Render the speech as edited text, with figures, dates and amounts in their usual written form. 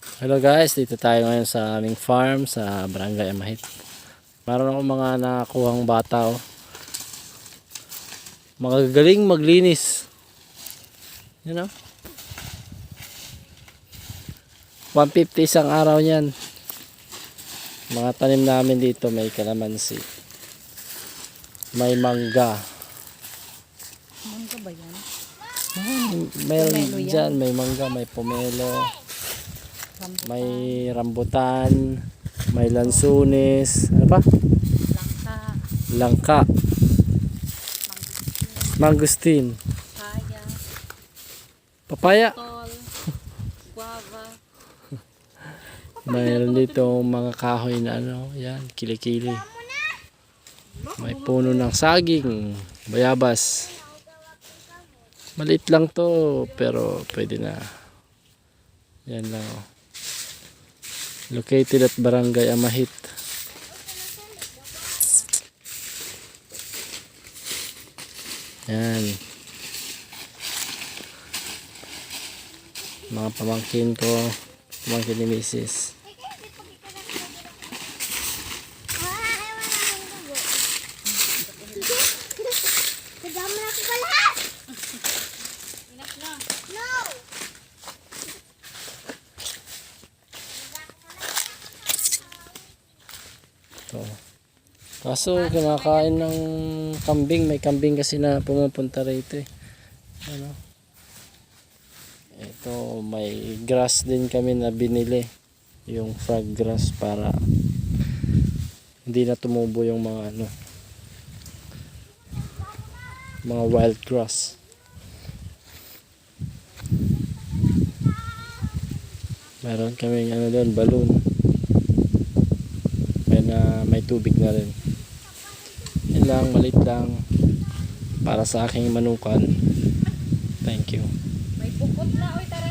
Hello guys, dito tayo ngayon sa aming farm sa Barangay Amahit. Meron ako mga nakuhang bata oh. Mga galing maglinis. You know? 150 isang araw niyan. Mga tanim namin dito, may kalamansi. May mangga. Mangga ba yan? Meron Pomelo yan. dyan, may mangga, may pomelo. Rambutan. May rambutan, may lansunis, ano pa? Langka. Langka, mangustin, Kaya. papaya. Tol. Guava. Mayroon dito mga kahoy na ano, yan, kilikili. May puno ng saging, bayabas. Maliit lang to, pero pwede na. Yan lang oh. Located at Barangay Amahit. Yan. Mga pamangkin ko, pamangkin ni Mrs. Kasama na ko lahat! Enough na. No! Ito. Kaso kinakain ng kambing, may kambing kasi na pumupunta rito eh. Ano? Ito, may grass din kami na binili. Yung frog grass para hindi na tumubo yung mga ano, mga wild grass. Meron kaming ano doon, balloon. May tubig na rin. Yan lang, malit lang para sa aking manukan. Thank you. May bukot na. Oy, tara.